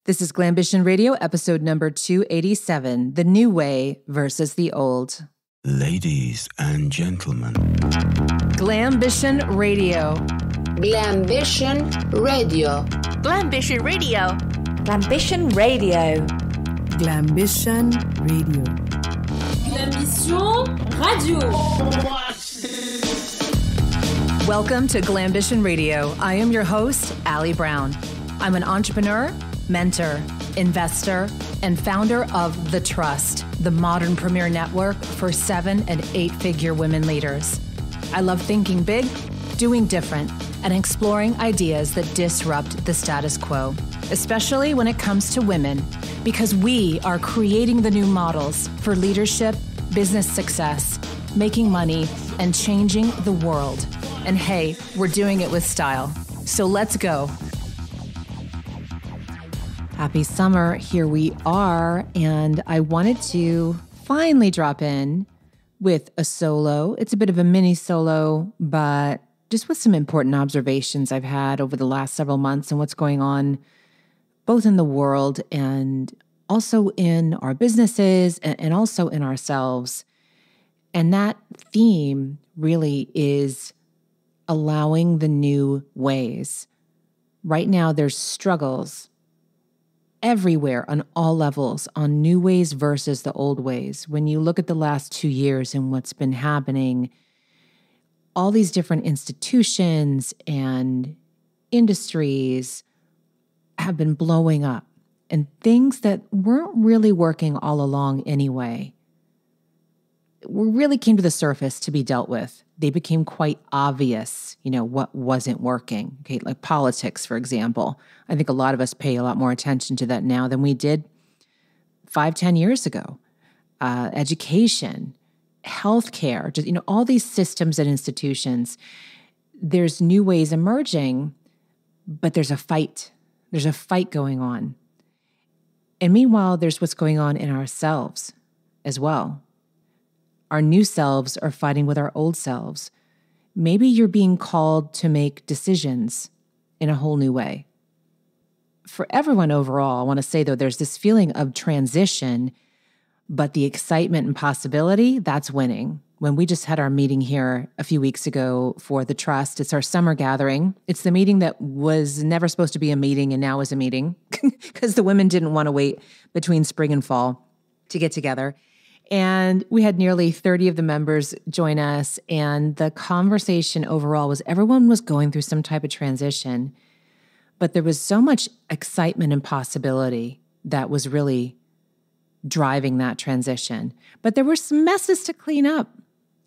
This is Glambition Radio, episode number 287, The New Way versus the Old. Ladies and gentlemen. Glambition Radio. Glambition Radio. Glambition Radio. Glambition Radio. Glambition Radio. Glambition Radio. Welcome to Glambition Radio. I am your host, Allie Brown. I'm an entrepreneur, mentor, investor, and founder of The Trust, the modern premier network for 7- and 8-figure women leaders. I love thinking big, doing different, and exploring ideas that disrupt the status quo, especially when it comes to women, because we are creating the new models for leadership, business success, making money, and changing the world. And hey, we're doing it with style. So let's go. Happy summer, here we are, and I wanted to finally drop in with a solo. It's a bit of a mini solo, but just with some important observations I've had over the last several months and what's going on both in the world and also in our businesses and also in ourselves. And that theme really is allowing the new ways. Right now, there's struggles everywhere on all levels on new ways versus the old ways. When you look at the last 2 years and what's been happening, all these different institutions and industries have been blowing up, and things that weren't really working all along anyway really came to the surface to be dealt with. They became quite obvious, what wasn't working. Okay, like politics, for example. I think a lot of us pay a lot more attention to that now than we did 5-10 years ago. Education, healthcare, just, all these systems and institutions. There's new ways emerging, but there's a fight. There's a fight going on. And meanwhile, there's what's going on in ourselves as well. Our new selves are fighting with our old selves. Maybe you're being called to make decisions in a whole new way. For everyone overall, I want to say, though, there's this feeling of transition, but the excitement and possibility, that's winning. When we just had our meeting here a few weeks ago for The Trust, it's our summer gathering. It's the meeting that was never supposed to be a meeting and now is a meeting because the women didn't want to wait between spring and fall to get together. And we had nearly 30 of the members join us. And the conversation overall was everyone was going through some type of transition, but there was so much excitement and possibility that was really driving that transition. But there were some messes to clean up.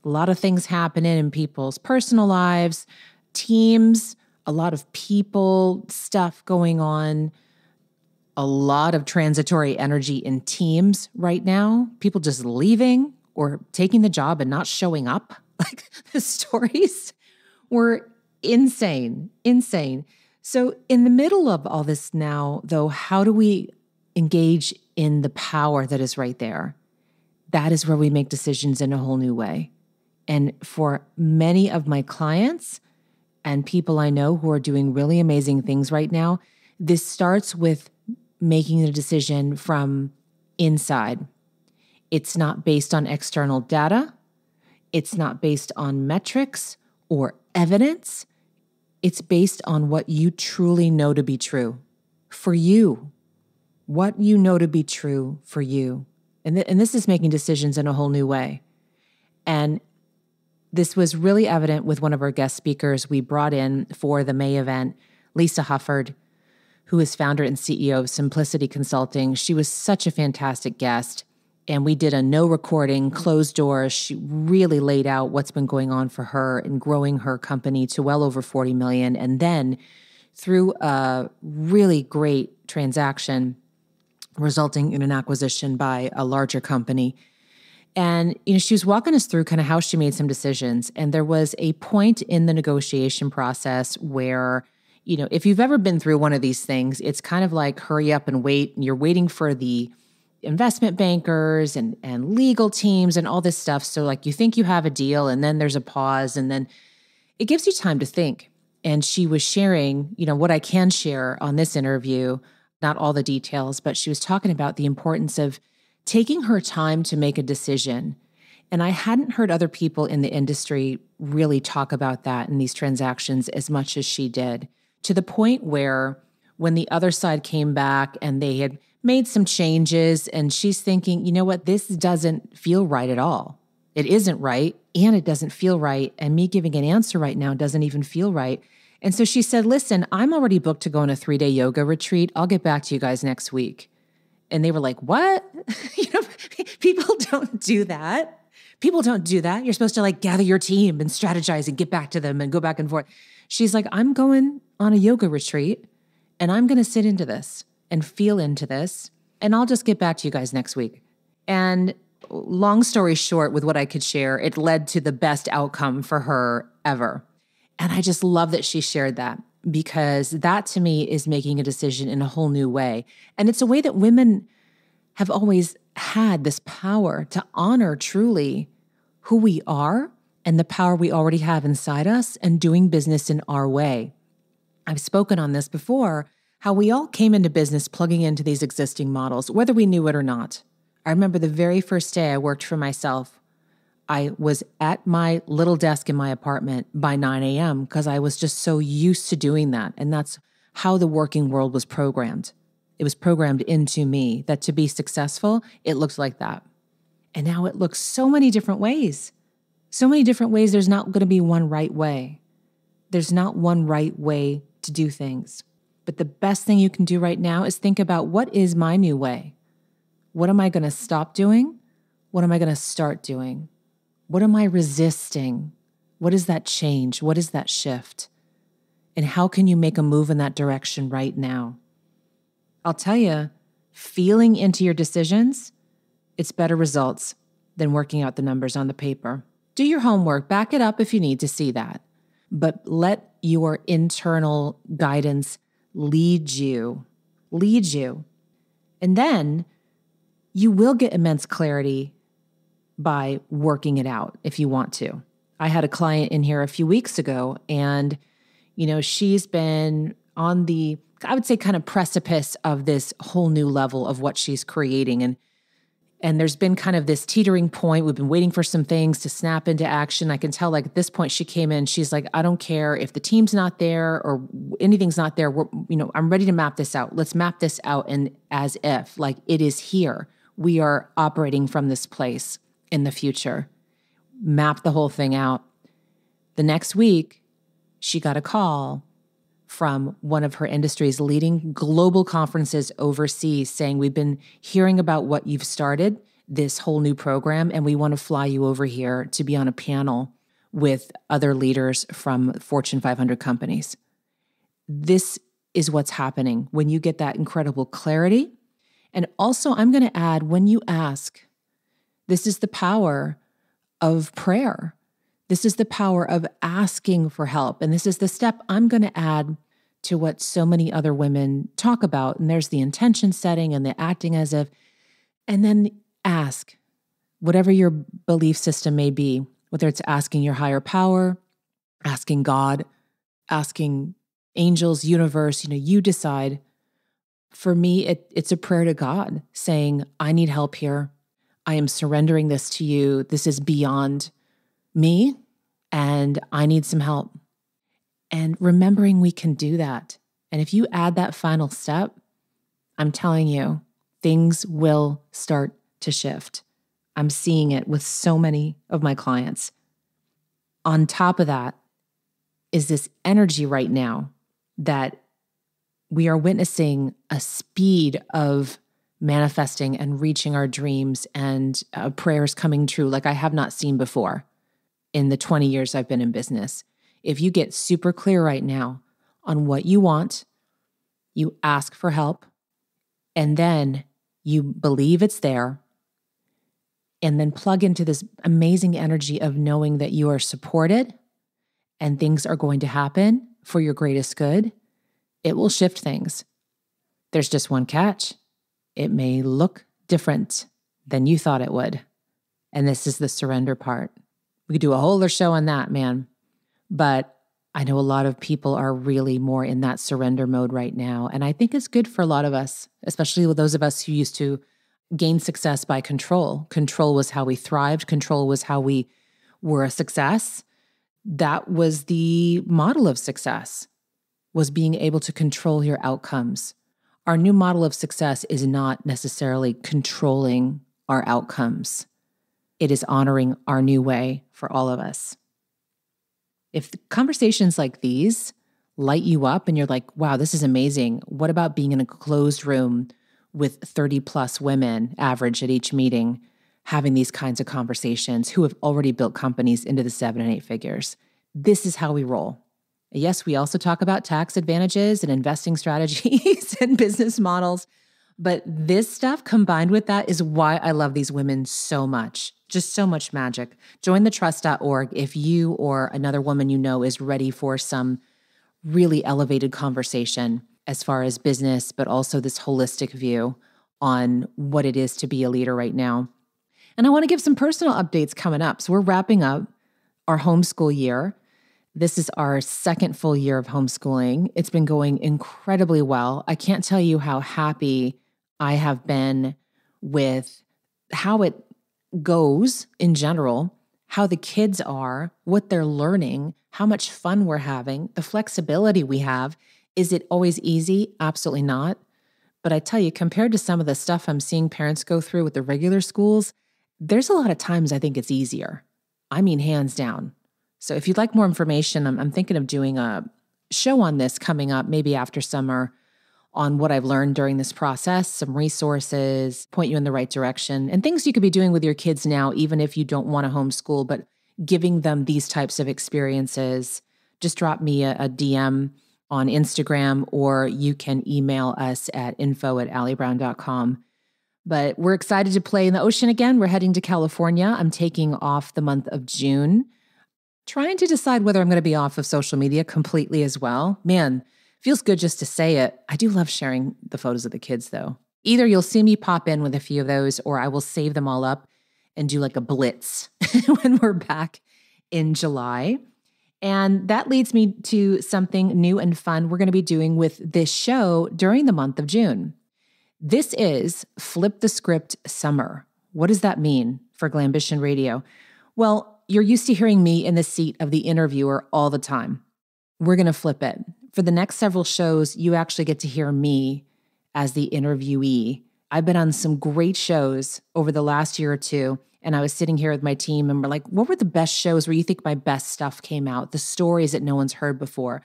A lot of things happening in people's personal lives, teams, a lot of people stuff going on. A lot of transitory energy in teams right now. People just leaving or taking the job and not showing up. Like, the stories were insane. So in the middle of all this now, though, how do we engage in the power that is right there? That is where we make decisions in a whole new way. And for many of my clients and people I know who are doing really amazing things right now, this starts with making the decision from inside. It's not based on external data. It's not based on metrics or evidence. It's based on what you truly know to be true for you, what you know to be true for you. And this is making decisions in a whole new way. And this was really evident with one of our guest speakers we brought in for the May event, Lisa Hufford, who is founder and CEO of Simplicity Consulting. She was such a fantastic guest, and we did a no recording, closed doors. She really laid out what's been going on for her in growing her company to well over 40 million. And then through a really great transaction resulting in an acquisition by a larger company. And she was walking us through kind of how she made some decisions. And there was a point in the negotiation process where if you've ever been through one of these things, it's kind of like hurry up and wait. And you're waiting for the investment bankers and legal teams and all this stuff. So like you think you have a deal and then there's a pause and then it gives you time to think. And she was sharing, what I can share on this interview not all the details, but she was talking about the importance of taking her time to make a decision. And I hadn't heard other people in the industry really talk about that in these transactions as much as she did, to the point where when the other side came back and they had made some changes and she's thinking, you know what, this doesn't feel right at all. It isn't right and it doesn't feel right. And me giving an answer right now doesn't even feel right. And so she said, listen, I'm already booked to go on a 3-day yoga retreat. I'll get back to you guys next week. And they were like, what? People don't do that. People don't do that. You're supposed to like gather your team and strategize and get back to them and go back and forth. She's like, I'm going on a yoga retreat and I'm going to sit into this and feel into this. And I'll just get back to you guys next week. And long story short, with what I could share, it led to the best outcome for her ever. And I just love that she shared that, because that to me is making a decision in a whole new way. And it's a way that women have always had this power to honor truly who we are and the power we already have inside us and doing business in our way. I've spoken on this before, how we all came into business plugging into these existing models, whether we knew it or not. I remember the very first day I worked for myself, I was at my little desk in my apartment by 9 a.m. because I was just so used to doing that. And that's how the working world was programmed. It was programmed into me that to be successful, it looked like that. And now it looks so many different ways. So many different ways. There's not going to be one right way. There's not one right way to do things. But the best thing you can do right now is think about, what is my new way? What am I going to stop doing? What am I going to start doing? What am I resisting? What is that change? What is that shift? And how can you make a move in that direction right now? I'll tell you, feeling into your decisions, it's better results than working out the numbers on the paper. Do your homework, back it up if you need to see that. But let your internal guidance lead you. And then you will get immense clarity by working it out if you want to. I had a client in here a few weeks ago, and, she's been on the, I would say, kind of precipice of this whole new level of what she's creating. And there's been kind of this teetering point. We've been waiting for some things to snap into action. I can tell, like, at this point she came in, she's like, I don't care if the team's not there or anything's not there. I'm ready to map this out. Let's map this out. And as if, like, it is here. We are operating from this place in the future. Map the whole thing out. The next week, she got a call from one of her industry's leading global conferences overseas saying, we've been hearing about what you've started, this whole new program, and we want to fly you over here to be on a panel with other leaders from Fortune 500 companies. This is what's happening when you get that incredible clarity. And also, I'm going to add, when you ask, this is the power of prayer. This is the power of asking for help. And this is the step I'm going to add to what so many other women talk about. And there's the intention setting and the acting as if, and then ask, whatever your belief system may be, whether it's asking your higher power, asking God, asking angels, universe, you decide. For me, it's a prayer to God saying, I need help here. I am surrendering this to you. This is beyond me, and I need some help. And remembering we can do that. And if you add that final step, I'm telling you, things will start to shift. I'm seeing it with so many of my clients. On top of that is this energy right now that we are witnessing a speed of manifesting and reaching our dreams and prayers coming true like I have not seen before in the 20 years I've been in business. If you get super clear right now on what you want, you ask for help, and then you believe it's there, and then plug into this amazing energy of knowing that you are supported and things are going to happen for your greatest good, it will shift things. There's just one catch. It may look different than you thought it would. And this is the surrender part. We could do a whole other show on that, man. But I know a lot of people are really more in that surrender mode right now. And I think it's good for a lot of us, especially with those of us who used to gain success by control. Control was how we thrived. Control was how we were a success. That was the model of success, was being able to control your outcomes. Our new model of success is not necessarily controlling our outcomes. It is honoring our new way for all of us. If conversations like these light you up and you're like, wow, this is amazing. What about being in a closed room with 30 plus women average at each meeting, having these kinds of conversations who have already built companies into the 7 and 8 figures? This is how we roll. Yes, we also talk about tax advantages and investing strategies and business models, but this stuff combined with that is why I love these women so much. Just so much magic. Join thetrust.org if you or another woman you know is ready for some really elevated conversation as far as business, but also this holistic view on what it is to be a leader right now. And I want to give some personal updates coming up. So we're wrapping up our homeschool year. This is our second full year of homeschooling. It's been going incredibly well. I can't tell you how happy I have been with how it goes in general, how the kids are, what they're learning, how much fun we're having, the flexibility we have. Is it always easy? Absolutely not. But I tell you, compared to some of the stuff I'm seeing parents go through with the regular schools, there's a lot of times I think it's easier. I mean, hands down. So if you'd like more information, I'm thinking of doing a show on this coming up, maybe after summer, on what I've learned during this process, some resources, point you in the right direction, and things you could be doing with your kids now, even if you don't want to homeschool, but giving them these types of experiences. Just drop me a DM on Instagram, or you can email us at info@allybrown.com. But we're excited to play in the ocean again. We're heading to California. I'm taking off the month of June, trying to decide whether I'm going to be off of social media completely as well. Man, feels good just to say it. I do love sharing the photos of the kids, though. Either you'll see me pop in with a few of those, or I will save them all up and do like a blitz when we're back in July. And that leads me to something new and fun we're going to be doing with this show during the month of June. This is Flip the Script Summer. What does that mean for Glambition Radio? Well, you're used to hearing me in the seat of the interviewer all the time. We're going to flip it. For the next several shows, you actually get to hear me as the interviewee. I've been on some great shows over the last year or two, and I was sitting here with my team and we're like, what were the best shows where you think my best stuff came out? The stories that no one's heard before,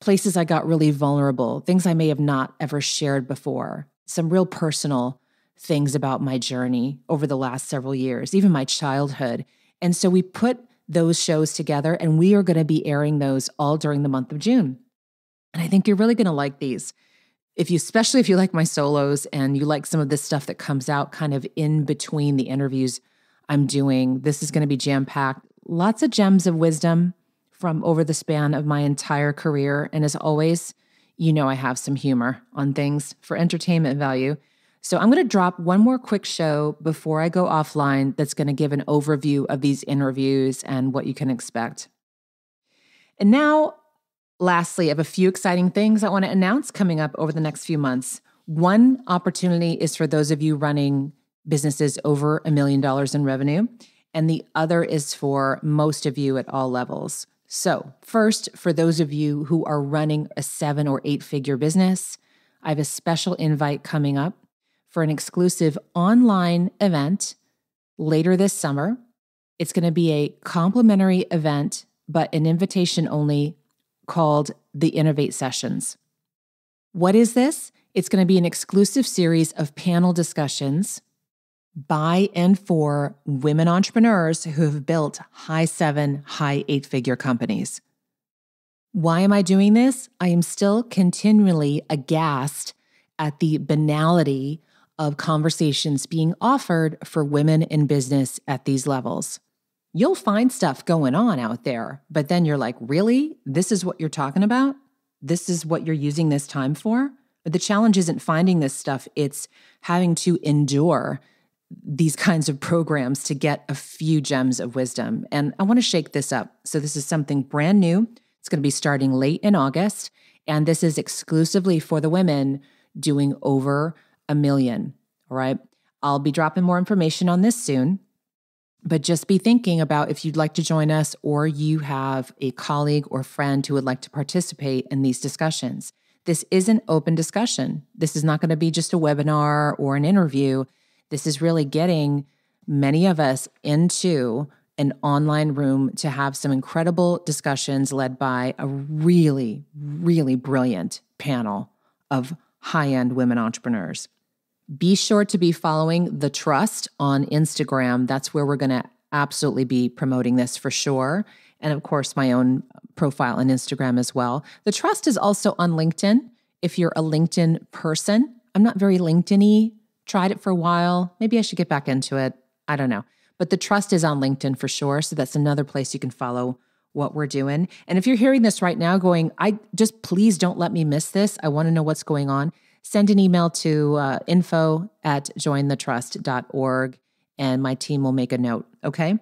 places I got really vulnerable, things I may have not ever shared before, some real personal things about my journey over the last several years, even my childhood. And so we put those shows together, and we are going to be airing those all during the month of June. And I think you're really going to like these. Especially if you like my solos and you like some of this stuff that comes out kind of in between the interviews I'm doing, this is going to be jam-packed. Lots of gems of wisdom from over the span of my entire career. And as always, you know I have some humor on things for entertainment value. So I'm going to drop one more quick show before I go offline that's going to give an overview of these interviews and what you can expect. And now, lastly, I have a few exciting things I want to announce coming up over the next few months. One opportunity is for those of you running businesses over $1 million in revenue, and the other is for most of you at all levels. So first, for those of you who are running a 7 or 8 figure business, I have a special invite coming up for an exclusive online event later this summer. It's going to be a complimentary event, but an invitation only, called the Innovate Sessions. What is this? It's going to be an exclusive series of panel discussions by and for women entrepreneurs who have built high 7, high 8-figure companies. Why am I doing this? I am still continually aghast at the banality of conversations being offered for women in business at these levels. You'll find stuff going on out there, but then you're like, really? This is what you're talking about? This is what you're using this time for? But the challenge isn't finding this stuff. It's having to endure these kinds of programs to get a few gems of wisdom. And I want to shake this up. So this is something brand new, It's going to be starting late in August, and this is exclusively for the women doing over $1 million, all right? I'll be dropping more information on this soon, but just be thinking about if you'd like to join us or you have a colleague or friend who would like to participate in these discussions. This is an open discussion. This is not going to be just a webinar or an interview. This is really getting many of us into an online room to have some incredible discussions led by a really, really brilliant panel of high-end women entrepreneurs. Be sure to be following The Trust on Instagram. That's where we're going to absolutely be promoting this for sure. And of course, my own profile on Instagram as well. The Trust is also on LinkedIn. If you're a LinkedIn person, I'm not very LinkedIn-y. Tried it for a while. Maybe I should get back into it. I don't know. But The Trust is on LinkedIn for sure. So that's another place you can follow what we're doing. And if you're hearing this right now going, please don't let me miss this. I want to know what's going on. Send an email to info@jointhetrust.org and my team will make a note, okay?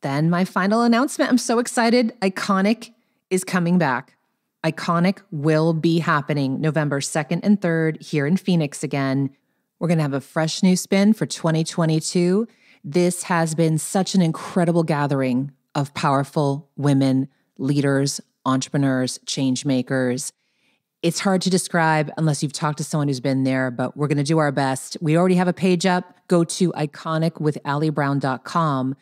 Then my final announcement. I'm so excited. Iconic is coming back. Iconic will be happening November 2nd and 3rd here in Phoenix again. We're going to have a fresh new spin for 2022. This has been such an incredible gathering of powerful women, leaders, entrepreneurs, change makers. It's hard to describe unless you've talked to someone who's been there, but we're going to do our best. We already have a page up. Go to iconicwithallybrown.com.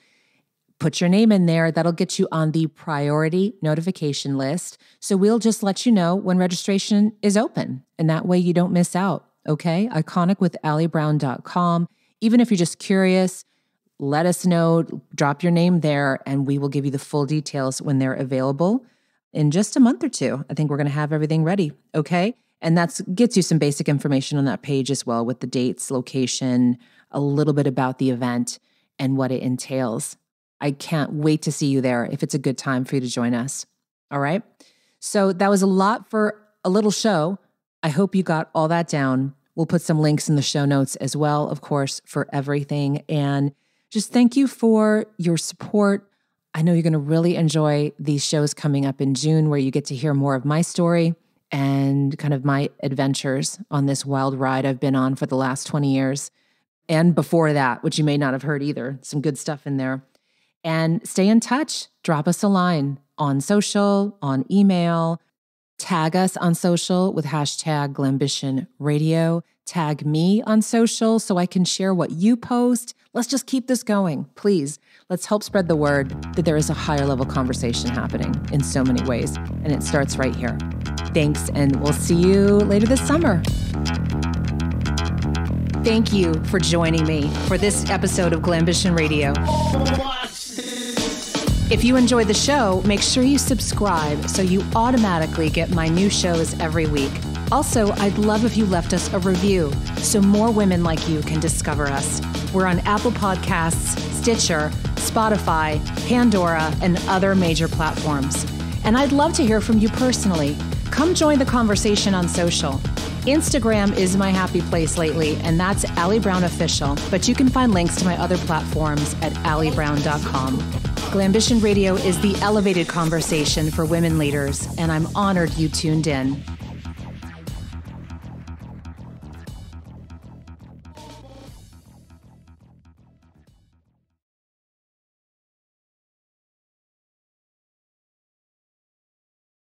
Put your name in there. That'll get you on the priority notification list. So we'll just let you know when registration is open. And that way you don't miss out, okay? iconicwithallybrown.com. Even if you're just curious, let us know, drop your name there, and we will give you the full details when they're available. In just a month or two, I think we're going to have everything ready, okay? And that gets you some basic information on that page as well with the dates, location, a little bit about the event and what it entails. I can't wait to see you there if it's a good time for you to join us, all right? So that was a lot for a little show. I hope you got all that down. We'll put some links in the show notes as well, of course, for everything. And just thank you for your support. I know you're going to really enjoy these shows coming up in June where you get to hear more of my story and kind of my adventures on this wild ride I've been on for the last 20 years. And before that, which you may not have heard either, some good stuff in there. And stay in touch. Drop us a line on social, on email. Tag us on social with hashtag Glambition Radio. Tag me on social so I can share what you post. Let's just keep this going, please. Let's help spread the word that there is a higher level conversation happening in so many ways. And it starts right here. Thanks, and we'll see you later this summer. Thank you for joining me for this episode of Glambition Radio. If you enjoy the show, make sure you subscribe so you automatically get my new shows every week. Also, I'd love if you left us a review so more women like you can discover us. We're on Apple Podcasts, Stitcher, Spotify, Pandora, and other major platforms. And I'd love to hear from you personally. Come join the conversation on social. Instagram is my happy place lately, and that's Allie Brown Official, but you can find links to my other platforms at allybrown.com. Glambition Radio is the elevated conversation for women leaders, and I'm honored you tuned in.